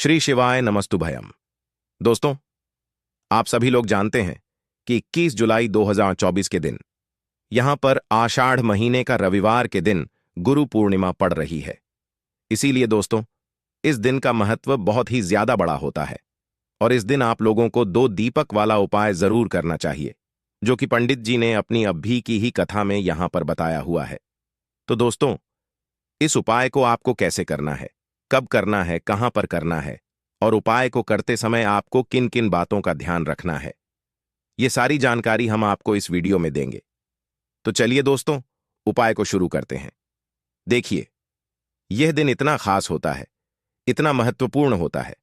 श्री शिवाय नमस्तुभयम। दोस्तों, आप सभी लोग जानते हैं कि 21 जुलाई 2024 के दिन यहां पर आषाढ़ महीने का रविवार के दिन गुरु पूर्णिमा पड़ रही है। इसीलिए दोस्तों, इस दिन का महत्व बहुत ही ज्यादा बड़ा होता है और इस दिन आप लोगों को 2 दीपक वाला उपाय जरूर करना चाहिए, जो कि पंडित जी ने अपनी अभी की ही कथा में यहां पर बताया हुआ है। तो दोस्तों, इस उपाय को आपको कैसे करना है, कब करना है, कहां पर करना है और उपाय को करते समय आपको किन किन बातों का ध्यान रखना है, ये सारी जानकारी हम आपको इस वीडियो में देंगे। तो चलिए दोस्तों, उपाय को शुरू करते हैं। देखिए, यह दिन इतना खास होता है, इतना महत्वपूर्ण होता है।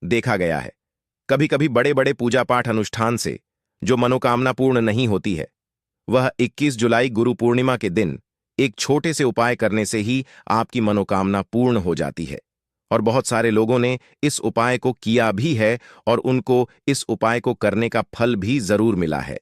देखा गया है, कभी कभी बड़े बड़े पूजा पाठ अनुष्ठान से जो मनोकामना पूर्ण नहीं होती है, वह 21 जुलाई गुरु पूर्णिमा के दिन एक छोटे से उपाय करने से ही आपकी मनोकामना पूर्ण हो जाती है। और बहुत सारे लोगों ने इस उपाय को किया भी है और उनको इस उपाय को करने का फल भी जरूर मिला है।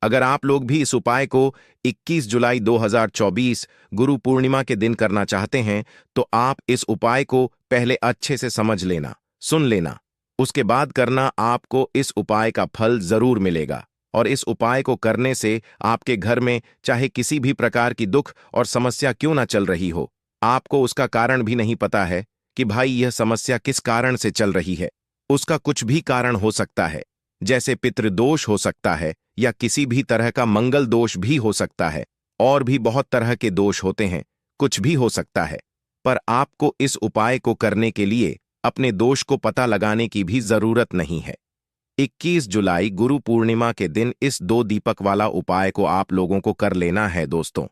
अगर आप लोग भी इस उपाय को 21 जुलाई 2024 गुरु पूर्णिमा के दिन करना चाहते हैं, तो आप इस उपाय को पहले अच्छे से समझ लेना, सुन लेना, उसके बाद करना। आपको इस उपाय का फल जरूर मिलेगा और इस उपाय को करने से आपके घर में चाहे किसी भी प्रकार की दुख और समस्या क्यों ना चल रही हो, आपको उसका कारण भी नहीं पता है कि भाई यह समस्या किस कारण से चल रही है। उसका कुछ भी कारण हो सकता है, जैसे पितृदोष हो सकता है या किसी भी तरह का मंगल दोष भी हो सकता है, और भी बहुत तरह के दोष होते हैं, कुछ भी हो सकता है। पर आपको इस उपाय को करने के लिए अपने दोष को पता लगाने की भी जरूरत नहीं है। 21 जुलाई गुरु पूर्णिमा के दिन इस 2 दीपक वाला उपाय को आप लोगों को कर लेना है। दोस्तों,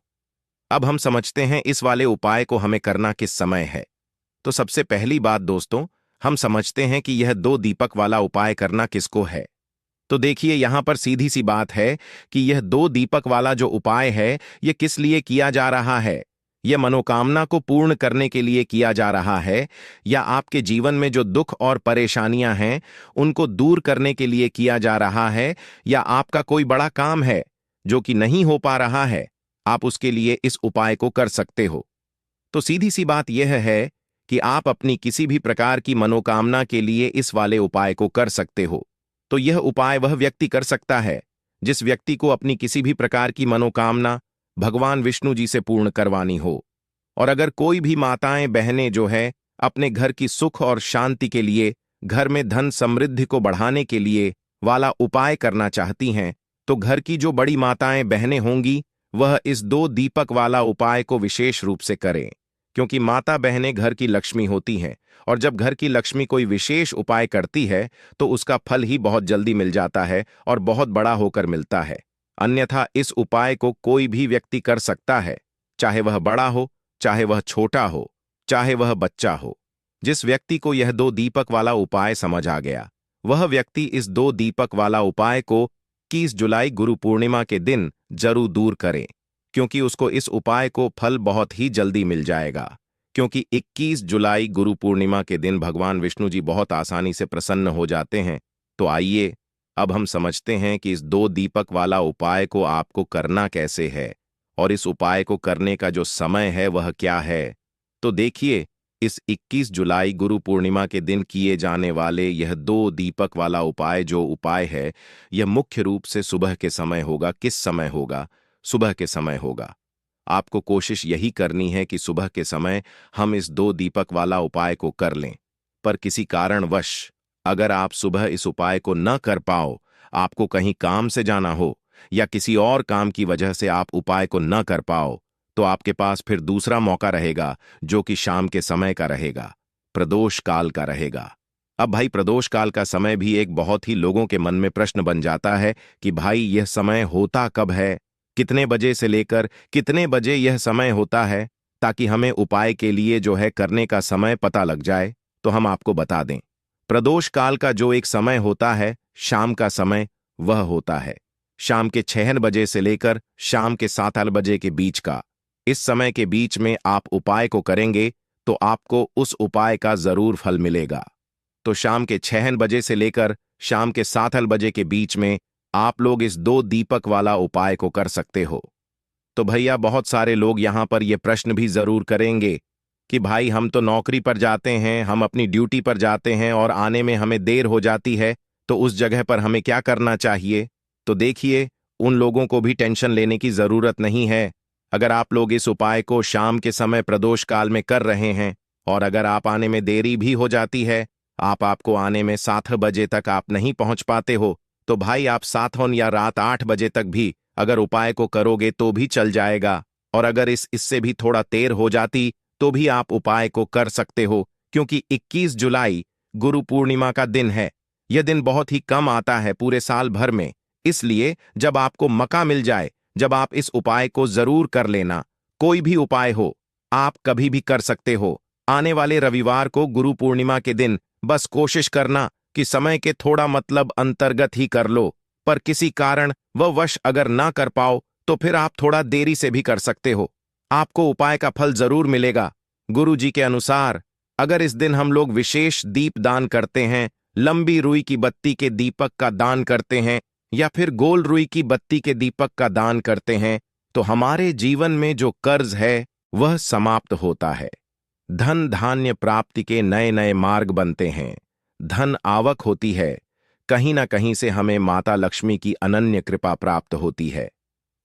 अब हम समझते हैं इस वाले उपाय को हमें करना किस समय है। तो सबसे पहली बात दोस्तों, हम समझते हैं कि यह 2 दीपक वाला उपाय करना किसको है। तो देखिए, यहां पर सीधी सी बात है कि यह 2 दीपक वाला जो उपाय है, यह किस लिए किया जा रहा है। यह मनोकामना को पूर्ण करने के लिए किया जा रहा है, या आपके जीवन में जो दुख और परेशानियां हैं उनको दूर करने के लिए किया जा रहा है, या आपका कोई बड़ा काम है जो कि नहीं हो पा रहा है, आप उसके लिए इस उपाय को कर सकते हो। तो सीधी सी बात यह है कि आप अपनी किसी भी प्रकार की मनोकामना के लिए इस वाले उपाय को कर सकते हो। तो यह उपाय वह व्यक्ति कर सकता है जिस व्यक्ति को अपनी किसी भी प्रकार की मनोकामना भगवान विष्णु जी से पूर्ण करवानी हो। और अगर कोई भी माताएं बहनें जो है अपने घर की सुख और शांति के लिए, घर में धन समृद्धि को बढ़ाने के लिए वाला उपाय करना चाहती हैं, तो घर की जो बड़ी माताएं बहनें होंगी वह इस 2 दीपक वाला उपाय को विशेष रूप से करें, क्योंकि माता बहनें घर की लक्ष्मी होती हैं और जब घर की लक्ष्मी कोई विशेष उपाय करती है तो उसका फल ही बहुत जल्दी मिल जाता है और बहुत बड़ा होकर मिलता है। अन्यथा इस उपाय को कोई भी व्यक्ति कर सकता है, चाहे वह बड़ा हो, चाहे वह छोटा हो, चाहे वह बच्चा हो। जिस व्यक्ति को यह 2 दीपक वाला उपाय समझ आ गया, वह व्यक्ति इस 2 दीपक वाला उपाय को 21 जुलाई गुरु पूर्णिमा के दिन जरूर दूर करे, क्योंकि उसको इस उपाय को फल बहुत ही जल्दी मिल जाएगा। क्योंकि 21 जुलाई गुरु पूर्णिमा के दिन भगवान विष्णु जी बहुत आसानी से प्रसन्न हो जाते हैं। तो आइए, अब हम समझते हैं कि इस 2 दीपक वाला उपाय को आपको करना कैसे है और इस उपाय को करने का जो समय है वह क्या है। तो देखिए, इस 21 जुलाई गुरु पूर्णिमा के दिन किए जाने वाले यह 2 दीपक वाला उपाय जो उपाय है, यह मुख्य रूप से सुबह के समय होगा। किस समय होगा? सुबह के समय होगा। आपको कोशिश यही करनी है कि सुबह के समय हम इस 2 दीपक वाला उपाय को कर लें। पर किसी कारणवश अगर आप सुबह इस उपाय को न कर पाओ, आपको कहीं काम से जाना हो या किसी और काम की वजह से आप उपाय को न कर पाओ, तो आपके पास फिर दूसरा मौका रहेगा, जो कि शाम के समय का रहेगा, प्रदोष काल का रहेगा। अब भाई, प्रदोष काल का समय भी एक बहुत ही लोगों के मन में प्रश्न बन जाता है कि भाई यह समय होता कब है, कितने बजे से लेकर कितने बजे यह समय होता है, ताकि हमें उपाय के लिए जो है करने का समय पता लग जाए। तो हम आपको बता दें, प्रदोष काल का जो एक समय होता है, शाम का समय, वह होता है शाम के 6 बजे से लेकर शाम के 7 बजे के बीच का। इस समय के बीच में आप उपाय को करेंगे तो आपको उस उपाय का जरूर फल मिलेगा। तो शाम के 6 बजे से लेकर शाम के 7 बजे के बीच में आप लोग इस 2 दीपक वाला उपाय को कर सकते हो। तो भैया, बहुत सारे लोग यहां पर यह प्रश्न भी जरूर करेंगे कि भाई हम तो नौकरी पर जाते हैं, हम अपनी ड्यूटी पर जाते हैं और आने में हमें देर हो जाती है, तो उस जगह पर हमें क्या करना चाहिए? तो देखिए, उन लोगों को भी टेंशन लेने की जरूरत नहीं है। अगर आप लोग इस उपाय को शाम के समय प्रदोष काल में कर रहे हैं और अगर आप आने में देरी भी हो जाती है, आपको आने में 7 बजे तक आप नहीं पहुंच पाते हो, तो भाई आप 7 या रात 8 बजे तक भी अगर उपाय को करोगे तो भी चल जाएगा। और अगर इससे भी थोड़ा देर हो जाती तो भी आप उपाय को कर सकते हो, क्योंकि 21 जुलाई गुरु पूर्णिमा का दिन है। यह दिन बहुत ही कम आता है पूरे साल भर में, इसलिए जब आपको मौका मिल जाए, जब आप इस उपाय को जरूर कर लेना। कोई भी उपाय हो, आप कभी भी कर सकते हो। आने वाले रविवार को गुरु पूर्णिमा के दिन बस कोशिश करना कि समय के थोड़ा मतलब अंतर्गत ही कर लो, पर किसी कारण वह वश अगर ना कर पाओ तो फिर आप थोड़ा देरी से भी कर सकते हो। आपको उपाय का फल जरूर मिलेगा। गुरु जी के अनुसार अगर इस दिन हम लोग विशेष दीप दान करते हैं, लंबी रुई की बत्ती के दीपक का दान करते हैं या फिर गोल रुई की बत्ती के दीपक का दान करते हैं, तो हमारे जीवन में जो कर्ज है वह समाप्त होता है। धन धान्य प्राप्ति के नए नए मार्ग बनते हैं, धन आवक होती है। कहीं ना कहीं से हमें माता लक्ष्मी की अनन्य कृपा प्राप्त होती है।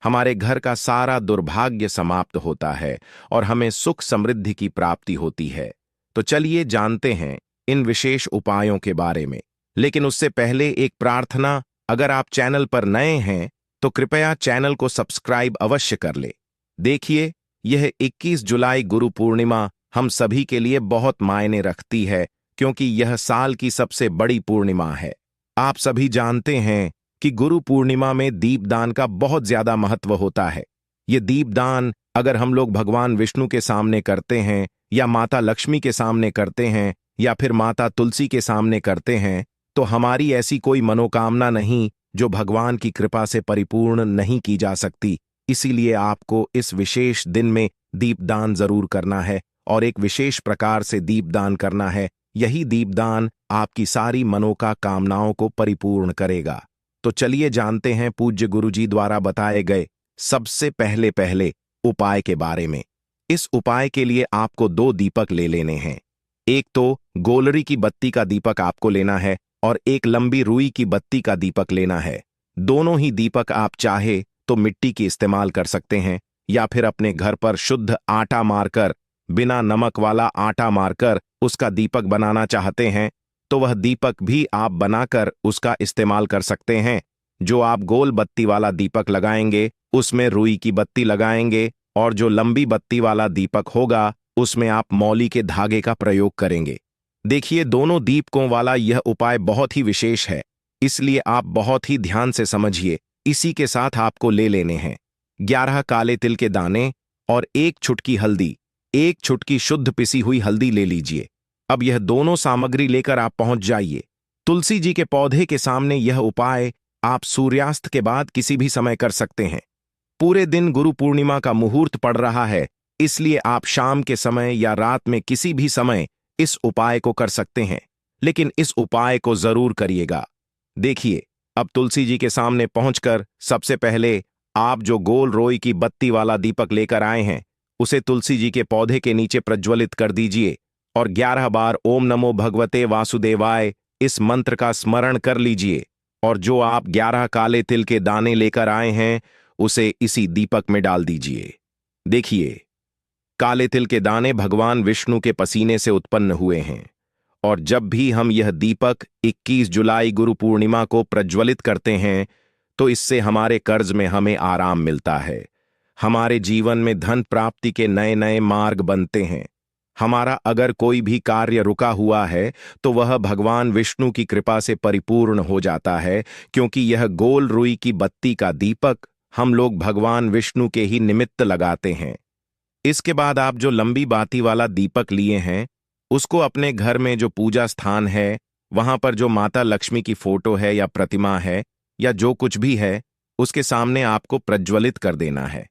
हमारे घर का सारा दुर्भाग्य समाप्त होता है और हमें सुख समृद्धि की प्राप्ति होती है। तो चलिए जानते हैं इन विशेष उपायों के बारे में। लेकिन उससे पहले एक प्रार्थना, अगर आप चैनल पर नए हैं तो कृपया चैनल को सब्सक्राइब अवश्य कर ले। देखिए, यह 21 जुलाई गुरु पूर्णिमा हम सभी के लिए बहुत मायने रखती है, क्योंकि यह साल की सबसे बड़ी पूर्णिमा है। आप सभी जानते हैं कि गुरु पूर्णिमा में दीपदान का बहुत ज्यादा महत्व होता है। ये दीपदान अगर हम लोग भगवान विष्णु के सामने करते हैं या माता लक्ष्मी के सामने करते हैं या फिर माता तुलसी के सामने करते हैं, तो हमारी ऐसी कोई मनोकामना नहीं जो भगवान की कृपा से परिपूर्ण नहीं की जा सकती। इसीलिए आपको इस विशेष दिन में दीपदान जरूर करना है और एक विशेष प्रकार से दीपदान करना है। यही दीपदान आपकी सारी मनोकामनाओं को परिपूर्ण करेगा। तो चलिए जानते हैं पूज्य गुरुजी द्वारा बताए गए सबसे पहले उपाय के बारे में। इस उपाय के लिए आपको 2 दीपक ले लेने हैं। एक तो गोलरी की बत्ती का दीपक आपको लेना है और एक लंबी रुई की बत्ती का दीपक लेना है। दोनों ही दीपक आप चाहे तो मिट्टी की इस्तेमाल कर सकते हैं या फिर अपने घर पर शुद्ध आटा मारकर, बिना नमक वाला आटा मारकर उसका दीपक बनाना चाहते हैं तो वह दीपक भी आप बनाकर उसका इस्तेमाल कर सकते हैं। जो आप गोल बत्ती वाला दीपक लगाएंगे उसमें रुई की बत्ती लगाएंगे और जो लंबी बत्ती वाला दीपक होगा उसमें आप मौली के धागे का प्रयोग करेंगे। देखिए, दोनों दीपकों वाला यह उपाय बहुत ही विशेष है, इसलिए आप बहुत ही ध्यान से समझिए। इसी के साथ आपको ले लेने हैं 11 काले तिल के दाने और 1 चुटकी हल्दी। 1 चुटकी शुद्ध पिसी हुई हल्दी ले लीजिए। अब यह दोनों सामग्री लेकर आप पहुंच जाइए तुलसी जी के पौधे के सामने। यह उपाय आप सूर्यास्त के बाद किसी भी समय कर सकते हैं। पूरे दिन गुरु पूर्णिमा का मुहूर्त पड़ रहा है, इसलिए आप शाम के समय या रात में किसी भी समय इस उपाय को कर सकते हैं, लेकिन इस उपाय को जरूर करिएगा। देखिए, अब तुलसी जी के सामने पहुंचकर सबसे पहले आप जो गोल रोई की बत्ती वाला दीपक लेकर आए हैं उसे तुलसी जी के पौधे के नीचे प्रज्वलित कर दीजिए और 11 बार ओम नमो भगवते वासुदेवाय इस मंत्र का स्मरण कर लीजिए। और जो आप 11 काले तिल के दाने लेकर आए हैं उसे इसी दीपक में डाल दीजिए। देखिए, काले तिल के दाने भगवान विष्णु के पसीने से उत्पन्न हुए हैं और जब भी हम यह दीपक 21 जुलाई गुरु पूर्णिमा को प्रज्वलित करते हैं तो इससे हमारे कर्ज में हमें आराम मिलता है। हमारे जीवन में धन प्राप्ति के नए नए मार्ग बनते हैं। हमारा अगर कोई भी कार्य रुका हुआ है तो वह भगवान विष्णु की कृपा से परिपूर्ण हो जाता है, क्योंकि यह गोल रुई की बत्ती का दीपक हम लोग भगवान विष्णु के ही निमित्त लगाते हैं। इसके बाद आप जो लंबी बाती वाला दीपक लिए हैं उसको अपने घर में जो पूजा स्थान है वहां पर जो माता लक्ष्मी की फोटो है या प्रतिमा है या जो कुछ भी है उसके सामने आपको प्रज्वलित कर देना है।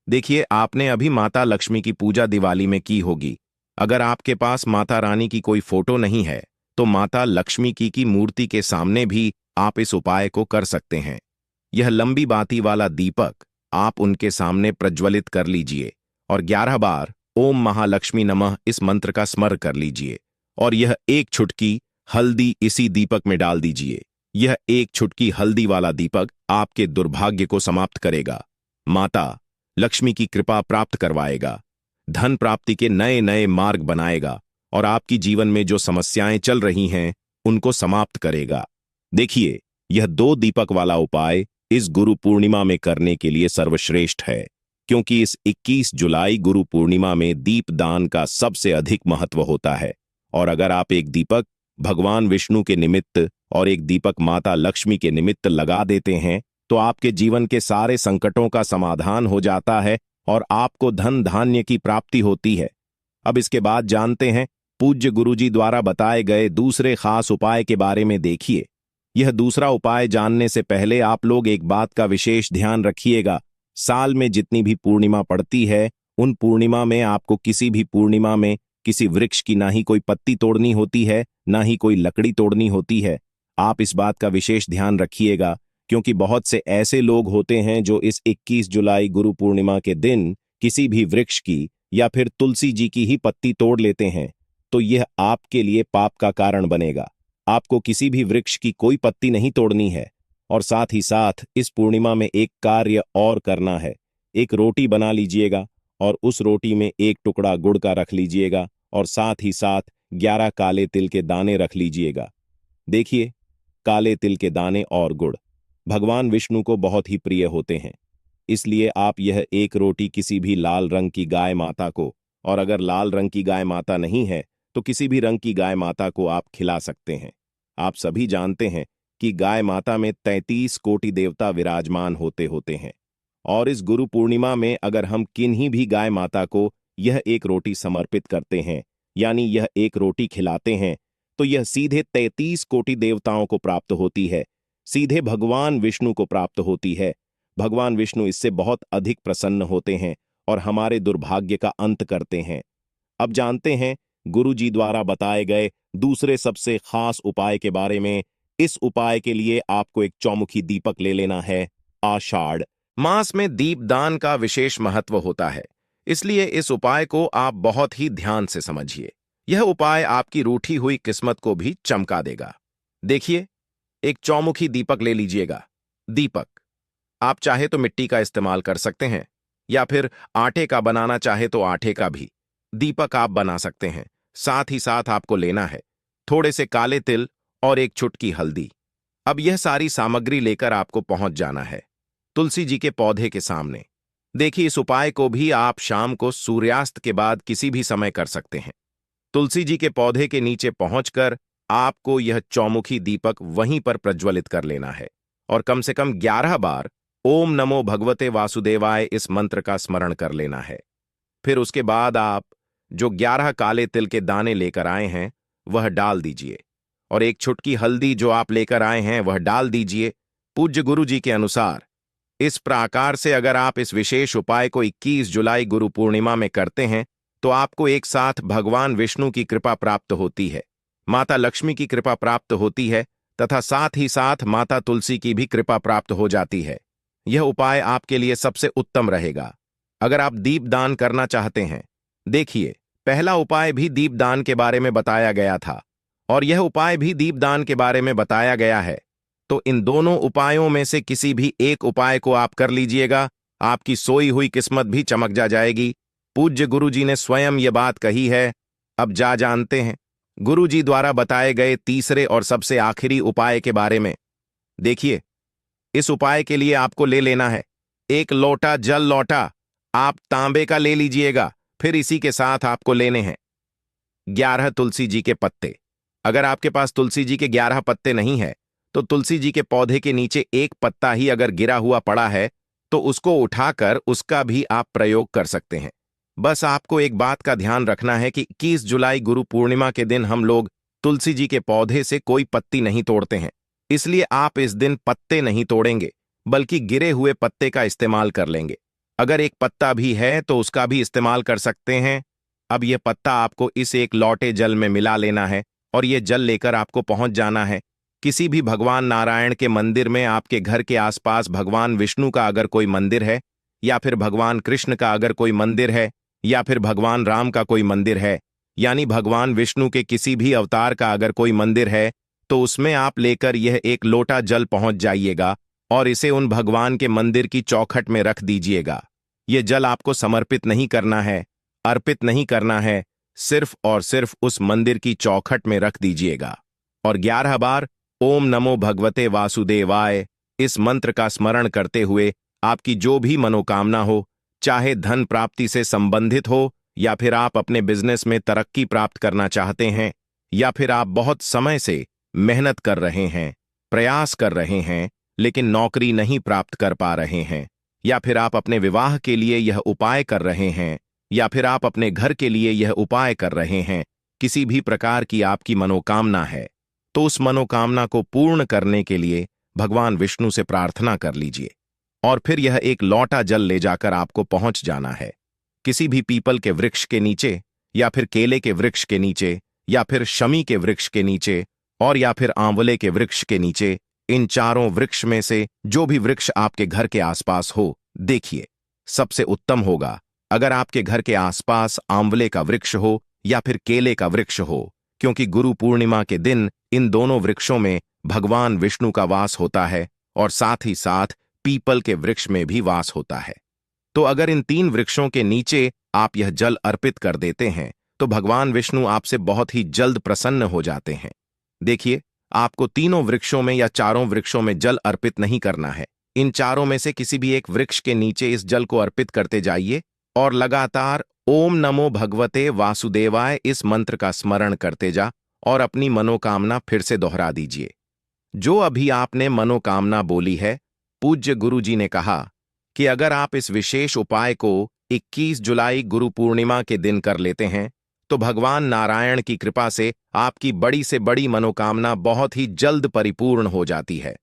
देखिए, आपने अभी माता लक्ष्मी की पूजा दिवाली में की होगी। अगर आपके पास माता रानी की कोई फोटो नहीं है तो माता लक्ष्मी की मूर्ति के सामने भी आप इस उपाय को कर सकते हैं। यह लंबी बाती वाला दीपक आप उनके सामने प्रज्वलित कर लीजिए और 11 बार ओम महालक्ष्मी नमः इस मंत्र का स्मरण कर लीजिए और यह एक चुटकी हल्दी इसी दीपक में डाल दीजिए। यह एक चुटकी हल्दी वाला दीपक आपके दुर्भाग्य को समाप्त करेगा, माता लक्ष्मी की कृपा प्राप्त करवाएगा, धन प्राप्ति के नए नए मार्ग बनाएगा और आपकी जीवन में जो समस्याएं चल रही हैं उनको समाप्त करेगा। देखिए, यह 2 दीपक वाला उपाय इस गुरु पूर्णिमा में करने के लिए सर्वश्रेष्ठ है, क्योंकि इस 21 जुलाई गुरु पूर्णिमा में दीपदान का सबसे अधिक महत्व होता है। और अगर आप एक दीपक भगवान विष्णु के निमित्त और एक दीपक माता लक्ष्मी के निमित्त लगा देते हैं तो आपके जीवन के सारे संकटों का समाधान हो जाता है और आपको धन धान्य की प्राप्ति होती है। अब इसके बाद जानते हैं पूज्य गुरुजी द्वारा बताए गए दूसरे खास उपाय के बारे में। देखिए, यह दूसरा उपाय जानने से पहले आप लोग एक बात का विशेष ध्यान रखिएगा। साल में जितनी भी पूर्णिमा पड़ती है, उन पूर्णिमा में आपको किसी भी पूर्णिमा में किसी वृक्ष की ना ही कोई पत्ती तोड़नी होती है, ना ही कोई लकड़ी तोड़नी होती है। आप इस बात का विशेष ध्यान रखिएगा, क्योंकि बहुत से ऐसे लोग होते हैं जो इस 21 जुलाई गुरु पूर्णिमा के दिन किसी भी वृक्ष की या फिर तुलसी जी की ही पत्ती तोड़ लेते हैं, तो यह आपके लिए पाप का कारण बनेगा। आपको किसी भी वृक्ष की कोई पत्ती नहीं तोड़नी है। और साथ ही साथ इस पूर्णिमा में एक कार्य और करना है। एक रोटी बना लीजिएगा और उस रोटी में एक टुकड़ा गुड़ का रख लीजिएगा और साथ ही साथ 11 काले तिल के दाने रख लीजिएगा। देखिए, काले तिल के दाने और गुड़ भगवान विष्णु को बहुत ही प्रिय होते हैं, इसलिए आप यह एक रोटी किसी भी लाल रंग की गाय माता को, और अगर लाल रंग की गाय माता नहीं है तो किसी भी रंग की गाय माता को आप खिला सकते हैं। आप सभी जानते हैं कि गाय माता में 33 कोटि देवता विराजमान होते हैं, और इस गुरु पूर्णिमा में अगर हम किन्हीं भी गाय माता को यह एक रोटी समर्पित करते हैं, यानी यह एक रोटी खिलाते हैं, तो यह सीधे 33 कोटि देवताओं को प्राप्त होती है, सीधे भगवान विष्णु को प्राप्त होती है। भगवान विष्णु इससे बहुत अधिक प्रसन्न होते हैं और हमारे दुर्भाग्य का अंत करते हैं। अब जानते हैं गुरु जी द्वारा बताए गए दूसरे सबसे खास उपाय के बारे में। इस उपाय के लिए आपको एक चौमुखी दीपक ले लेना है। आषाढ़ मास में दीपदान का विशेष महत्व होता है, इसलिए इस उपाय को आप बहुत ही ध्यान से समझिए। यह उपाय आपकी रूठी हुई किस्मत को भी चमका देगा। देखिए, एक चौमुखी दीपक ले लीजिएगा। दीपक आप चाहे तो मिट्टी का इस्तेमाल कर सकते हैं, या फिर आटे का बनाना चाहे तो आटे का भी दीपक आप बना सकते हैं। साथ ही साथ आपको लेना है थोड़े से काले तिल और एक चुटकी हल्दी। अब यह सारी सामग्री लेकर आपको पहुंच जाना है तुलसी जी के पौधे के सामने। देखिए, इस उपाय को भी आप शाम को सूर्यास्त के बाद किसी भी समय कर सकते हैं। तुलसी जी के पौधे के नीचे पहुंचकर आपको यह चौमुखी दीपक वहीं पर प्रज्वलित कर लेना है और कम से कम 11 बार ओम नमो भगवते वासुदेवाय इस मंत्र का स्मरण कर लेना है। फिर उसके बाद आप जो 11 काले तिल के दाने लेकर आए हैं वह डाल दीजिए और एक चुटकी हल्दी जो आप लेकर आए हैं वह डाल दीजिए पूज्य गुरु जी के अनुसार। इस प्रकार से अगर आप इस विशेष उपाय को 21 जुलाई गुरु पूर्णिमा में करते हैं तो आपको एक साथ भगवान विष्णु की कृपा प्राप्त होती है, माता लक्ष्मी की कृपा प्राप्त होती है तथा साथ ही साथ माता तुलसी की भी कृपा प्राप्त हो जाती है। यह उपाय आपके लिए सबसे उत्तम रहेगा अगर आप दीपदान करना चाहते हैं। देखिए, पहला उपाय भी दीपदान के बारे में बताया गया था और यह उपाय भी दीपदान के बारे में बताया गया है, तो इन दोनों उपायों में से किसी भी एक उपाय को आप कर लीजिएगा, आपकी सोई हुई किस्मत भी चमक जाएगी। पूज्य गुरु जी ने स्वयं यह बात कही है। अब जानते हैं गुरु जी द्वारा बताए गए तीसरे और सबसे आखिरी उपाय के बारे में। देखिए, इस उपाय के लिए आपको ले लेना है एक लोटा जल लोटा, आप तांबे का ले लीजिएगा। फिर इसी के साथ आपको लेने हैं 11 तुलसी जी के पत्ते। अगर आपके पास तुलसी जी के 11 पत्ते नहीं है तो तुलसी जी के पौधे के नीचे एक पत्ता ही अगर गिरा हुआ पड़ा है तो उसको उठाकर उसका भी आप प्रयोग कर सकते हैं। बस आपको एक बात का ध्यान रखना है कि 21 जुलाई गुरु पूर्णिमा के दिन हम लोग तुलसी जी के पौधे से कोई पत्ती नहीं तोड़ते हैं, इसलिए आप इस दिन पत्ते नहीं तोड़ेंगे बल्कि गिरे हुए पत्ते का इस्तेमाल कर लेंगे। अगर एक पत्ता भी है तो उसका भी इस्तेमाल कर सकते हैं। अब यह पत्ता आपको इस एक लौटे जल में मिला लेना है और यह जल लेकर आपको पहुंच जाना है किसी भी भगवान नारायण के मंदिर में। आपके घर के आसपास भगवान विष्णु का अगर कोई मंदिर है या फिर भगवान कृष्ण का अगर कोई मंदिर है या फिर भगवान राम का कोई मंदिर है, यानी भगवान विष्णु के किसी भी अवतार का अगर कोई मंदिर है, तो उसमें आप लेकर यह एक लोटा जल पहुंच जाइएगा और इसे उन भगवान के मंदिर की चौखट में रख दीजिएगा। ये जल आपको समर्पित नहीं करना है, अर्पित नहीं करना है, सिर्फ और सिर्फ उस मंदिर की चौखट में रख दीजिएगा और 11 बार ओम नमो भगवते वासुदेवाय इस मंत्र का स्मरण करते हुए आपकी जो भी मनोकामना हो, चाहे धन प्राप्ति से संबंधित हो, या फिर आप अपने बिजनेस में तरक्की प्राप्त करना चाहते हैं, या फिर आप बहुत समय से मेहनत कर रहे हैं, प्रयास कर रहे हैं, लेकिन नौकरी नहीं प्राप्त कर पा रहे हैं, या फिर आप अपने विवाह के लिए यह उपाय कर रहे हैं, या फिर आप अपने घर के लिए यह उपाय कर रहे हैं, किसी भी प्रकार की आपकी मनोकामना है, तो उस मनोकामना को पूर्ण करने के लिए भगवान विष्णु से प्रार्थना कर लीजिए और फिर यह एक लौटा जल ले जाकर आपको पहुंच जाना है किसी भी पीपल के वृक्ष के नीचे, या फिर केले के वृक्ष के नीचे, या फिर शमी के वृक्ष के नीचे, और या फिर आंवले के वृक्ष के नीचे। इन चारों वृक्ष में से जो भी वृक्ष आपके घर के आसपास हो, देखिए सबसे उत्तम होगा अगर आपके घर के आसपास आंवले का वृक्ष हो या फिर केले का वृक्ष हो, क्योंकि गुरु पूर्णिमा के दिन इन दोनों वृक्षों में भगवान विष्णु का वास होता है और साथ ही साथ पीपल के वृक्ष में भी वास होता है। तो अगर इन 3 वृक्षों के नीचे आप यह जल अर्पित कर देते हैं, तो भगवान विष्णु आपसे बहुत ही जल्द प्रसन्न हो जाते हैं। देखिए, आपको तीनों वृक्षों में या चारों वृक्षों में जल अर्पित नहीं करना है। इन चारों में से किसी भी एक वृक्ष के नीचे इस जल को अर्पित करते जाइए और लगातार ओम नमो भगवते वासुदेवाय इस मंत्र का स्मरण करते जा और अपनी मनोकामना फिर से दोहरा दीजिए। जो अभी आपने मनोकामना बोली है, पूज्य गुरु जी ने कहा कि अगर आप इस विशेष उपाय को 21 जुलाई गुरु पूर्णिमा के दिन कर लेते हैं, तो भगवान नारायण की कृपा से आपकी बड़ी से बड़ी मनोकामना बहुत ही जल्द परिपूर्ण हो जाती है।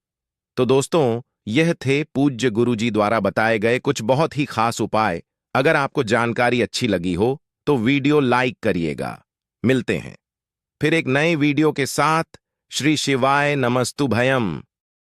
तो दोस्तों, यह थे पूज्य गुरु जी द्वारा बताए गए कुछ बहुत ही खास उपाय। अगर आपको जानकारी अच्छी लगी हो तो वीडियो लाइक करिएगा। मिलते हैं फिर एक नए वीडियो के साथ। श्री शिवाय नमस्तुभयम।